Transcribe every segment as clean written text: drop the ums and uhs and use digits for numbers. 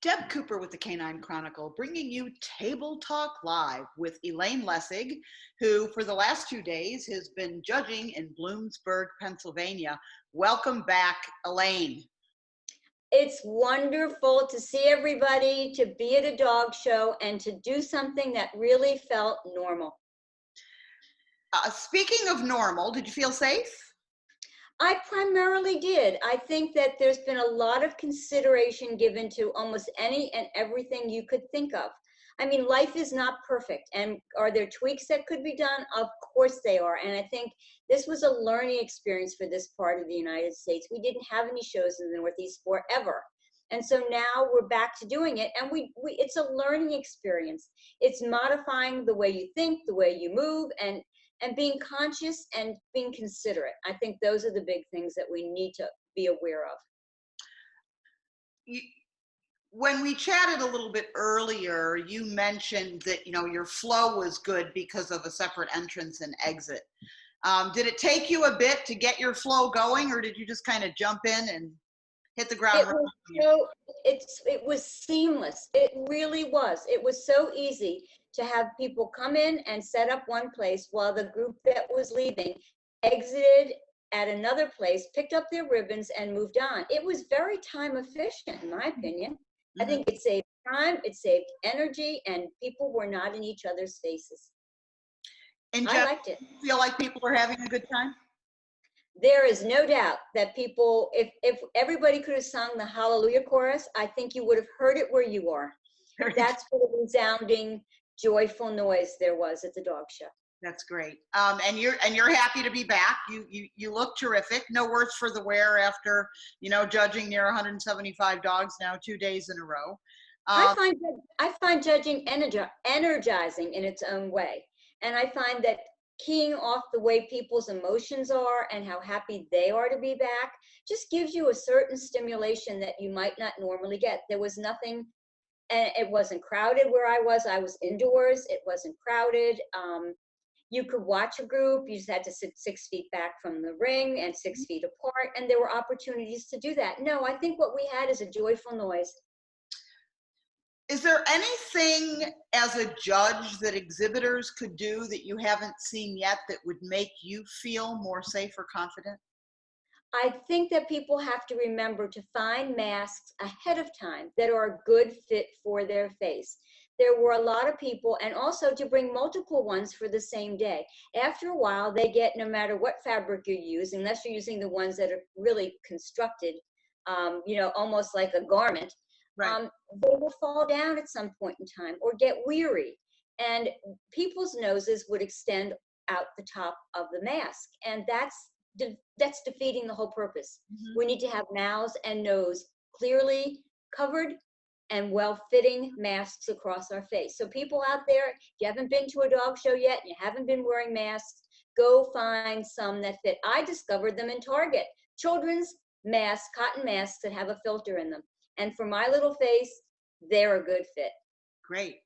Deb Cooper with the Canine Chronicle, bringing you Table Talk Live with Elaine Lessig, who for the last 2 days has been judging in Bloomsburg, Pennsylvania. Welcome back, Elaine. It's wonderful to see everybody, to be at a dog show, and to do something that really felt normal. Speaking of normal, did you feel safe? I primarily did. I think that there's been a lot of consideration given to almost any and everything you could think of. I mean, life is not perfect. And are there tweaks that could be done? Of course they are. And I think this was a learning experience for this part of the United States. We didn't have any shows in the Northeast forever. And so now we're back to doing it. And it's a learning experience. It's modifying the way you think, the way you move, and being conscious and being considerate. I think those are the big things that we need to be aware of. When we chatted a little bit earlier, you mentioned that, your flow was good because of a separate entrance and exit. Did it take you a bit to get your flow going, or did you just kind of jump in and hit the ground running? It was seamless. It really was. It was so easy to have people come in and set up one place while the group that was leaving exited at another place, picked up their ribbons, and moved on. It was very time efficient, in my opinion. I think it saved time, it saved energy, and people were not in each other's faces. I liked it. Feel like people were having a good time? There is no doubt that people, if everybody could have sung the Hallelujah chorus, I think you would have heard it where you are. That's what a resounding, joyful noise there was at the dog show. That's great. And you're happy to be back. You look terrific. No worse for the wear after, judging near 175 dogs now 2 days in a row. I find judging energizing in its own way. And I find that keying off the way people's emotions are and how happy they are to be back just gives you a certain stimulation that you might not normally get. There was nothing, and it wasn't crowded where I was. I was indoors. It wasn't crowded. You could watch a group. You just had to sit 6 feet back from the ring and 6 feet apart, and there were opportunities to do that. No, I think what we had is a joyful noise. Is there anything as a judge that exhibitors could do that you haven't seen yet that would make you feel more safe or confident? I think that people have to remember to find masks ahead of time that are a good fit for their face. There were a lot of people, and also to bring multiple ones for the same day. After a while, they get, no matter what fabric you use, unless you're using the ones that are really constructed, almost like a garment, right. They will fall down at some point in time or get weary. And people's noses would extend out the top of the mask. And that's defeating the whole purpose. Mm-hmm. We need to have mouths and nose clearly covered and well-fitting masks across our face. So people out there, if you haven't been to a dog show yet, and you haven't been wearing masks, go find some that fit. I discovered them in Target. Children's masks, cotton masks that have a filter in them. And for my little face, they're a good fit. Great.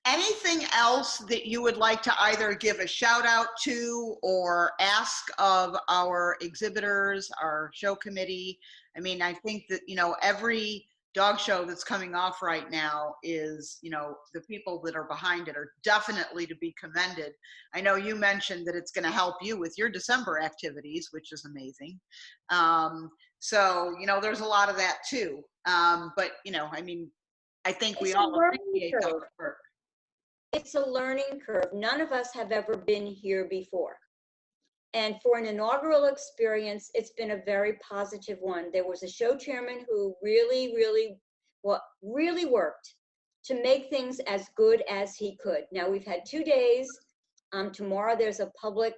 Anything else that you would like to either give a shout out to or ask of our exhibitors, our show committee? I mean, I think that, every dog show that's coming off right now is, the people that are behind it are definitely to be commended. I know you mentioned that it's going to help you with your December activities, which is amazing. So, there's a lot of that too. But, I think we all appreciate that work. It's a learning curve. None of us have ever been here before. And for an inaugural experience, it's been a very positive one. There was a show chairman who really worked to make things as good as he could. Now, we've had 2 days. Tomorrow, there's a public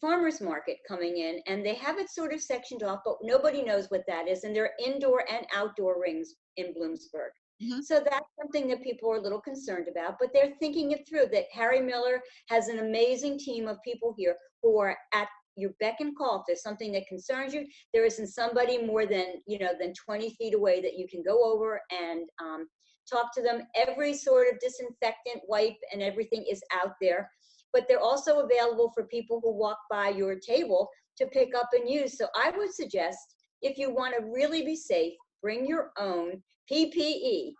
farmers market coming in, and they have it sort of sectioned off, but nobody knows what that is. And there are indoor and outdoor rings in Bloomsburg. Mm-hmm. So that's something that people are a little concerned about, but they're thinking it through, that Harry Miller has an amazing team of people here who are at your beck and call. If there's something that concerns you, there isn't somebody more than 20 feet away that you can go over and talk to them. Every sort of disinfectant wipe and everything is out there, but they're also available for people who walk by your table to pick up and use. So I would suggest, if you want to really be safe, bring your own PPE,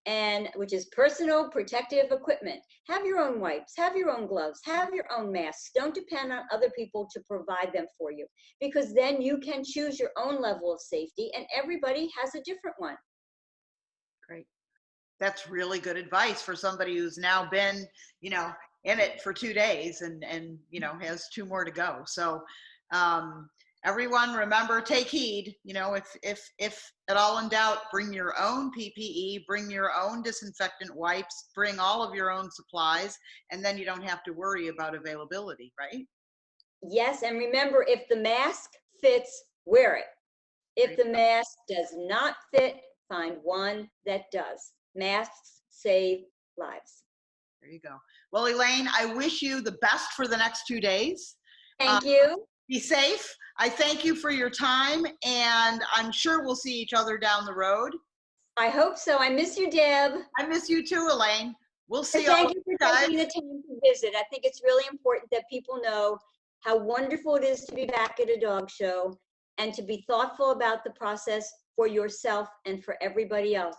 and which is personal protective equipment. Have your own wipes, have your own gloves, have your own masks. Don't depend on other people to provide them for you, because then you can choose your own level of safety, and everybody has a different one. Great. That's really good advice for somebody who's now been, in it for 2 days and has 2 more to go. So, everyone remember, take heed, if at all in doubt, bring your own PPE, bring your own disinfectant wipes, bring all of your own supplies, and then you don't have to worry about availability, right? Yes, and remember, if the mask fits, wear it. If the mask does not fit, find one that does. Masks save lives. There you go. Well, Elaine, I wish you the best for the next 2 days. Thank you. Be safe. I thank you for your time, and I'm sure we'll see each other down the road. I hope so. I miss you, Deb. I miss you too, Elaine. We'll see And you all thank you for taking the time to visit. I think it's really important that people know how wonderful it is to be back at a dog show and to be thoughtful about the process for yourself and for everybody else.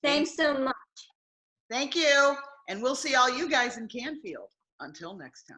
Thanks so much. Thank you. And we'll see all you guys in Canfield. Until next time.